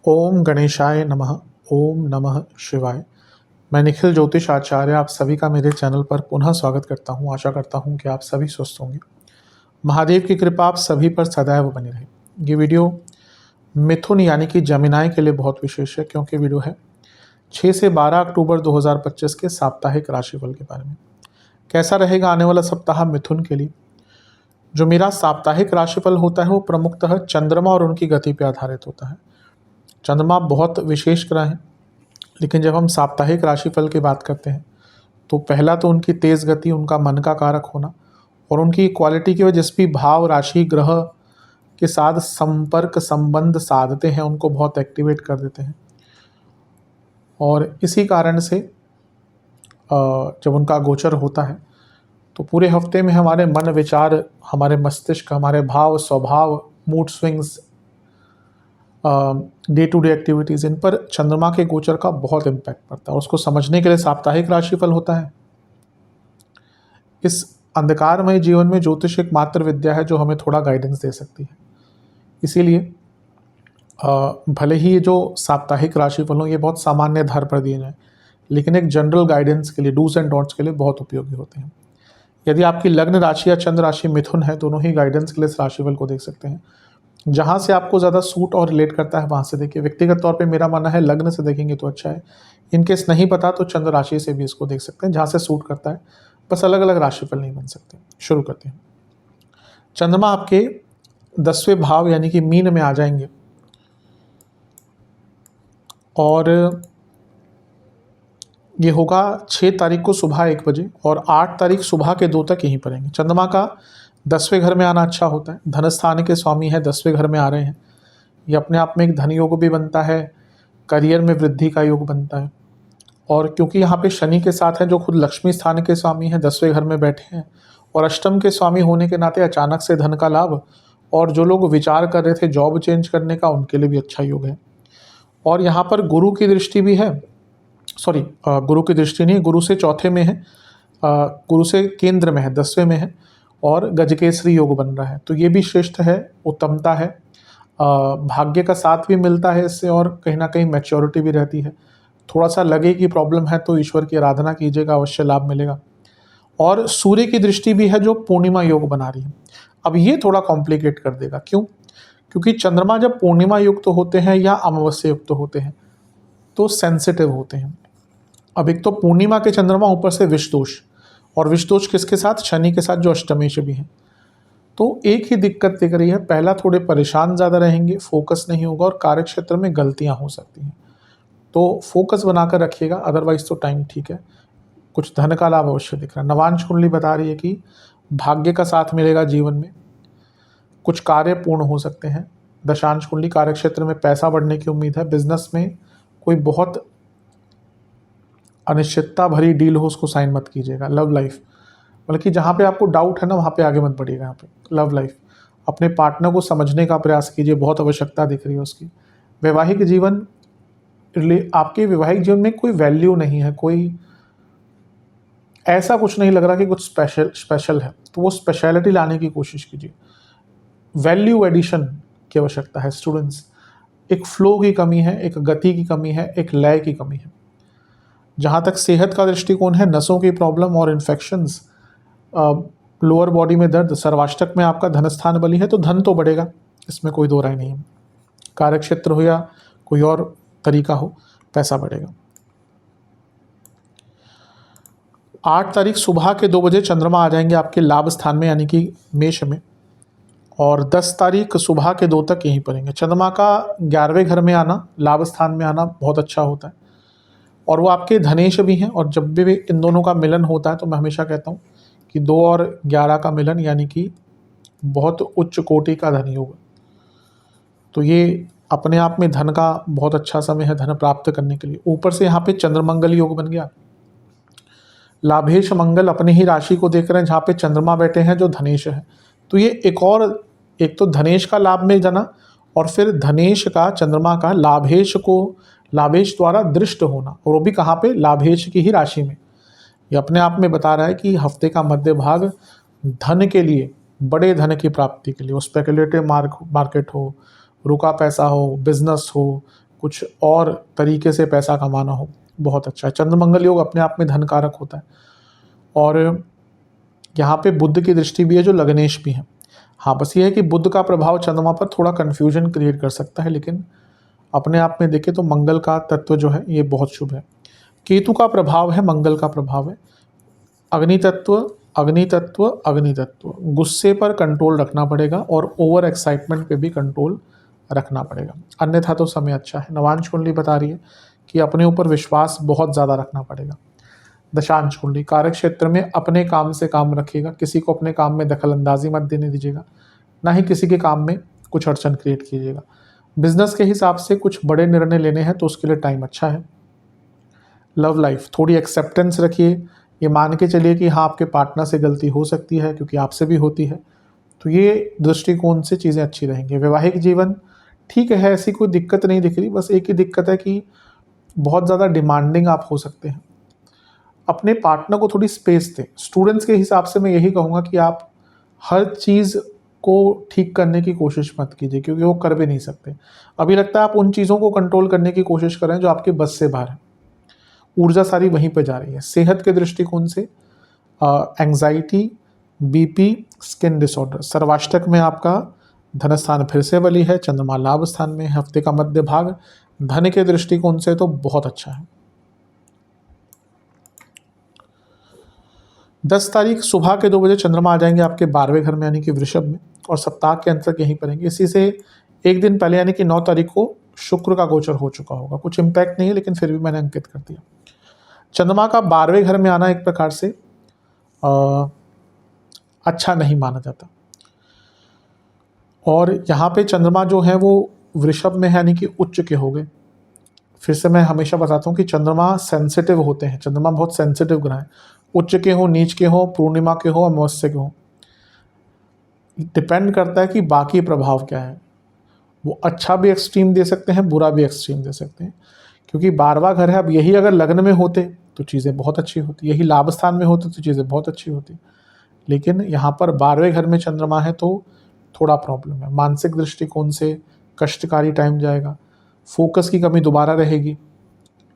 ओम गणेशाय नमः। ओम नमः शिवाय। मैं निखिल ज्योतिष आचार्य आप सभी का मेरे चैनल पर पुनः स्वागत करता हूं। आशा करता हूं कि आप सभी स्वस्थ होंगे। महादेव की कृपा आप सभी पर सदैव बनी रहे। ये वीडियो मिथुन यानी कि जमिनाय के लिए बहुत विशेष है, क्योंकि वीडियो है 6 से 12 अक्टूबर 2025 के साप्ताहिक राशिफल के बारे में। कैसा रहेगा आने वाला सप्ताह मिथुन के लिए। जो मेरा साप्ताहिक राशिफल होता है वो प्रमुखतः चंद्रमा और उनकी गति पर आधारित होता है। चंद्रमा बहुत विशेष ग्रह हैं, लेकिन जब हम साप्ताहिक राशिफल की बात करते हैं तो पहला तो उनकी तेज़ गति, उनका मन का कारक होना और उनकी क्वालिटी की वजह जिस भी भाव राशि ग्रह के साथ संपर्क संबंध साधते हैं उनको बहुत एक्टिवेट कर देते हैं। और इसी कारण से जब उनका गोचर होता है तो पूरे हफ्ते में हमारे मन विचार, हमारे मस्तिष्क, हमारे भाव स्वभाव, mood swings, day to day activities, इन पर चंद्रमा के गोचर का बहुत इम्पैक्ट पड़ता है। और उसको समझने के लिए साप्ताहिक राशिफल होता है। इस अंधकारमय जीवन में ज्योतिष एक मात्र विद्या है जो हमें थोड़ा गाइडेंस दे सकती है। इसीलिए भले ही ये जो साप्ताहिक राशिफल हो ये बहुत सामान्य आधार पर दिए जाएं, लेकिन एक जनरल गाइडेंस के लिए, डूज एंड डोंट्स के लिए बहुत उपयोगी होते हैं। यदि आपकी लग्न राशि या चंद्र राशि मिथुन है, दोनों ही गाइडेंस के लिए इस राशिफल को देख सकते हैं। जहाँ से आपको ज़्यादा सूट और रिलेट करता है वहाँ से देखिए। व्यक्तिगत तौर पे मेरा मानना है लग्न से देखेंगे तो अच्छा है। इनकेस नहीं पता तो चंद्र राशि से भी इसको देख सकते हैं, जहाँ से सूट करता है। बस अलग अलग राशिफल नहीं बन सकते। शुरू करते हैं। चंद्रमा आपके 10वें भाव यानी कि मीन में आ जाएंगे और ये होगा 6 तारीख को सुबह 1 बजे और 8 तारीख सुबह के 2 तक यहीं पर रहेंगे। चंद्रमा का 10वें घर में आना अच्छा होता है। धन स्थान के स्वामी है, 10वें घर में आ रहे हैं। ये अपने आप में एक धन योग भी बनता है, करियर में वृद्धि का योग बनता है। और क्योंकि यहाँ पे शनि के साथ है जो खुद लक्ष्मी स्थान के स्वामी हैं, 10वें घर में बैठे हैं और अष्टम के स्वामी होने के नाते अचानक से धन का लाभ। और जो लोग विचार कर रहे थे जॉब चेंज करने का, उनके लिए भी अच्छा योग है। और यहाँ पर गुरु की दृष्टि भी है, गुरु की दृष्टि नहीं, गुरु से चौथे में है, गुरु से केंद्र में है, 10वें में है और गजकेसरी योग बन रहा है। तो ये भी श्रेष्ठ है, उत्तमता है। भाग्य का साथ भी मिलता है इससे और कहीं ना कहीं मैच्योरिटी भी रहती है। थोड़ा सा लगे कि प्रॉब्लम है तो ईश्वर की आराधना कीजिएगा, अवश्य लाभ मिलेगा। और सूर्य की दृष्टि भी है जो पूर्णिमा योग बना रही है। अब ये थोड़ा कॉम्प्लिकेट कर देगा। क्यों? क्योंकि चंद्रमा जब पूर्णिमा युक्त होते हैं या अमावस्या युक्त होते हैं तो सेंसिटिव होते हैं। अब एक तो पूर्णिमा के चंद्रमा, ऊपर से विष दोष, और विष दोष किसके साथ? शनि के साथ जो अष्टमेश भी है। तो एक ही दिक्कत दिख रही है, पहला थोड़े परेशान ज़्यादा रहेंगे, फोकस नहीं होगा और कार्य क्षेत्र में गलतियां हो सकती हैं। तो फोकस बनाकर रखिएगा, अदरवाइज तो टाइम ठीक है। कुछ धन का लाभ अवश्य दिख रहा है। नवांश कुंडली बता रही है कि भाग्य का साथ मिलेगा जीवन में, कुछ कार्य पूर्ण हो सकते हैं। दशांश कुंडली कार्य क्षेत्र में पैसा बढ़ने की उम्मीद है। बिजनेस में कोई बहुत अनिश्चितता भरी डील हो उसको साइन मत कीजिएगा। लव लाइफ, बल्कि जहाँ पे आपको डाउट है ना वहाँ पे आगे मत बढ़िएगा। यहाँ पे लव लाइफ, अपने पार्टनर को समझने का प्रयास कीजिए, बहुत आवश्यकता दिख रही है उसकी। वैवाहिक जीवन, आपके वैवाहिक जीवन में कोई वैल्यू नहीं है, कोई ऐसा कुछ नहीं लग रहा कि कुछ स्पेशल है, तो वो स्पेशलिटी लाने की कोशिश कीजिए। वैल्यू एडिशन की आवश्यकता है। स्टूडेंट्स, एक फ्लो की कमी है, एक गति की कमी है, एक लय की कमी है। जहाँ तक सेहत का दृष्टिकोण है, नसों की प्रॉब्लम और इन्फेक्शंस, लोअर बॉडी में दर्द, सर्वाष्टक में आपका धन स्थान बली है तो धन तो बढ़ेगा, इसमें कोई दो राय नहीं है। कार्य क्षेत्र हो या कोई और तरीका हो, पैसा बढ़ेगा। 8 तारीख सुबह के 2 बजे चंद्रमा आ जाएंगे आपके लाभ स्थान में यानी कि मेष में, और 10 तारीख सुबह के 2 तक यहीं पड़ेंगे। चंद्रमा का 11वें घर में आना, लाभ स्थान में आना बहुत अच्छा होता है और वो आपके धनेश भी हैं। और जब भी इन दोनों का मिलन होता है तो मैं हमेशा कहता हूँ कि 2 और 11 का मिलन यानी कि बहुत उच्च कोटि का धन योग। तो ये अपने आप में धन का बहुत अच्छा समय है धन प्राप्त करने के लिए। ऊपर से यहाँ पे चंद्रमंगल योग बन गया। लाभेश मंगल अपने ही राशि को देख रहे हैं जहाँ पे चंद्रमा बैठे हैं जो धनेश है। तो ये एक तो धनेश का लाभ में जाना और फिर धनेश का, चंद्रमा का लाभेश द्वारा दृष्ट होना, और वो भी कहाँ पे? लाभेश की ही राशि में। ये अपने आप में बता रहा है कि हफ्ते का मध्य भाग धन के लिए बड़े धन की प्राप्ति के लिए, वो स्पेकुलेटिव मार्केट हो, रुका पैसा हो, बिजनेस हो, कुछ और तरीके से पैसा कमाना हो, बहुत अच्छा है। चंद्रमंगल योग अपने आप में धन कारक होता है। और यहाँ पे बुध की दृष्टि भी है जो लग्नेश भी है। हाँ, बस ये है कि बुध का प्रभाव चंद्रमा पर थोड़ा कन्फ्यूजन क्रिएट कर सकता है, लेकिन अपने आप में देखें तो मंगल का तत्व जो है ये बहुत शुभ है। केतु का प्रभाव है, मंगल का प्रभाव है। अग्नि तत्व, अग्नि तत्व, अग्नि तत्व, गुस्से पर कंट्रोल रखना पड़ेगा और ओवर एक्साइटमेंट पे भी कंट्रोल रखना पड़ेगा, अन्यथा तो समय अच्छा है। नवांश कुंडली बता रही है कि अपने ऊपर विश्वास बहुत ज़्यादा रखना पड़ेगा। दशांश कुंडली कार्य क्षेत्र में अपने काम से काम रखिएगा, किसी को अपने काम में दखल अंदाजी मत देने दीजिएगा, ना ही किसी के काम में कुछ अड़चन क्रिएट कीजिएगा। बिजनेस के हिसाब से कुछ बड़े निर्णय लेने हैं तो उसके लिए टाइम अच्छा है। लव लाइफ थोड़ी एक्सेप्टेंस रखिए, ये मान के चलिए कि हाँ आपके पार्टनर से गलती हो सकती है क्योंकि आपसे भी होती है, तो ये दृष्टिकोण से चीज़ें अच्छी रहेंगी। वैवाहिक जीवन ठीक है, ऐसी कोई दिक्कत नहीं दिख रही, बस एक ही दिक्कत है कि बहुत ज़्यादा डिमांडिंग आप हो सकते हैं। अपने पार्टनर को थोड़ी स्पेस दें। स्टूडेंट्स के हिसाब से मैं यही कहूँगा कि आप हर चीज़ को ठीक करने की कोशिश मत कीजिए, क्योंकि वो कर भी नहीं सकते। अभी लगता है आप उन चीज़ों को कंट्रोल करने की कोशिश कर रहे हैं जो आपके बस से बाहर है, ऊर्जा सारी वहीं पर जा रही है। सेहत के दृष्टिकोण से एंग्जाइटी, बीपी, स्किन डिसऑर्डर, सर्वाष्टक में आपका धन स्थान फिर से बली है, चंद्रमा लाभ स्थान में, हफ्ते का मध्य भाग धन के दृष्टिकोण से तो बहुत अच्छा है। 10 तारीख सुबह के 2 बजे चंद्रमा आ जाएंगे आपके 12वें घर में यानी कि वृषभ में, और सप्ताह के अंत तक यहीं पर रहेंगे। इसी से एक दिन पहले यानी कि 9 तारीख को शुक्र का गोचर हो चुका होगा, कुछ इम्पैक्ट नहीं है लेकिन फिर भी मैंने अंकित कर दिया। चंद्रमा का 12वें घर में आना एक प्रकार से अच्छा नहीं माना जाता, और यहाँ पे चंद्रमा जो है वो वृषभ में है यानी कि उच्च के हो गए। फिर से मैं हमेशा बताता हूँ कि चंद्रमा सेंसिटिव होते हैं, चंद्रमा बहुत सेंसिटिव ग्रह है, उच्च के हो, नीच के हो, पूर्णिमा के हो, अमावस्या के हो, डिपेंड करता है कि बाकी प्रभाव क्या है। वो अच्छा भी एक्सट्रीम दे सकते हैं, बुरा भी एक्सट्रीम दे सकते हैं, क्योंकि 12वां घर है। अब यही अगर लग्न में होते तो चीज़ें बहुत अच्छी होती, यही लाभ स्थान में होते तो चीज़ें बहुत अच्छी होती, लेकिन यहाँ पर 12वें घर में चंद्रमा है तो थोड़ा प्रॉब्लम है। मानसिक दृष्टिकोण से कष्टकारी टाइम जाएगा, फोकस की कमी दोबारा रहेगी,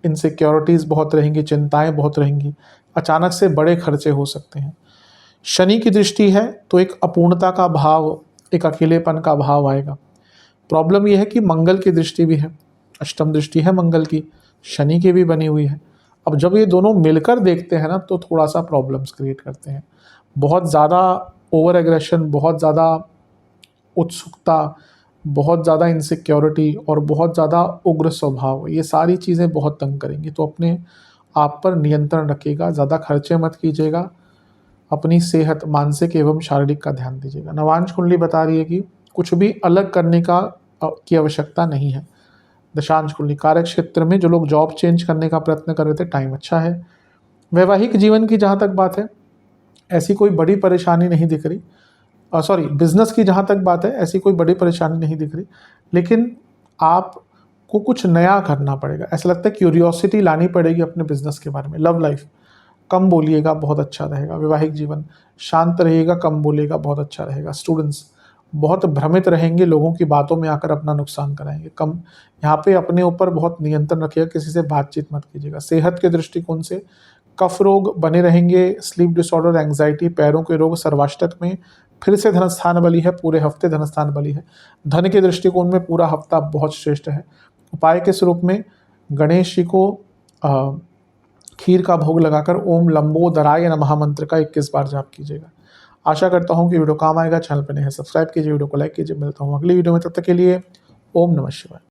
इनसिक्योरिटीज़ बहुत रहेंगी, चिंताएं बहुत रहेंगी, अचानक से बड़े खर्चे हो सकते हैं। शनि की दृष्टि है तो एक अपूर्णता का भाव, एक अकेलेपन का भाव आएगा। प्रॉब्लम यह है कि मंगल की दृष्टि भी है, अष्टम दृष्टि है मंगल की, शनि की भी बनी हुई है। अब जब ये दोनों मिलकर देखते हैं ना तो थोड़ा सा प्रॉब्लम्स क्रिएट करते हैं। बहुत ज़्यादा ओवर एग्रेशन, बहुत ज़्यादा उत्सुकता, बहुत ज़्यादा इनसिक्योरिटी और बहुत ज़्यादा उग्र स्वभाव, ये सारी चीज़ें बहुत तंग करेंगी। तो अपने आप पर नियंत्रण रखिएगा, ज़्यादा खर्चे मत कीजिएगा, अपनी सेहत मानसिक एवं शारीरिक का ध्यान दीजिएगा। नवांश कुंडली बता रही है कि कुछ भी अलग करने की आवश्यकता नहीं है। दशांश कुंडली कार्य क्षेत्र में जो लोग जॉब चेंज करने का प्रयत्न कर रहे थे, टाइम अच्छा है। वैवाहिक जीवन की जहाँ तक बात है, ऐसी कोई बड़ी परेशानी नहीं दिख रही। बिजनेस की जहाँ तक बात है, ऐसी कोई बड़ी परेशानी नहीं दिख रही, लेकिन आपको कुछ नया करना पड़ेगा। ऐसा लगता है क्यूरियोसिटी लानी पड़ेगी अपने बिजनेस के बारे में। लव लाइफ कम बोलिएगा, बहुत अच्छा रहेगा। वैवाहिक जीवन शांत रहिएगा, कम बोलिएगा, बहुत अच्छा रहेगा। स्टूडेंट्स बहुत भ्रमित रहेंगे, लोगों की बातों में आकर अपना नुकसान कराएंगे, कम यहाँ पे अपने ऊपर बहुत नियंत्रण रखिएगा, किसी से बातचीत मत कीजिएगा। सेहत के दृष्टिकोण से कफ रोग बने रहेंगे, स्लीप डिसऑर्डर, एंग्जाइटी, पैरों के रोग, सर्वाष्टक में फिर से धन स्थान बली है, पूरे हफ्ते धन स्थान बली है। धन के दृष्टिकोण में पूरा हफ्ता बहुत श्रेष्ठ है। उपाय के स्वरूप में गणेश जी को खीर का भोग लगाकर ओम लंबोदराय नमः मंत्र का 21 बार जाप कीजिएगा। आशा करता हूँ कि वीडियो काम आएगा। चैनल पर नए हैं सब्सक्राइब कीजिए, वीडियो को लाइक कीजिए। मिलता हूँ अगली वीडियो में, तब तक के लिए ओम नमः शिवाय।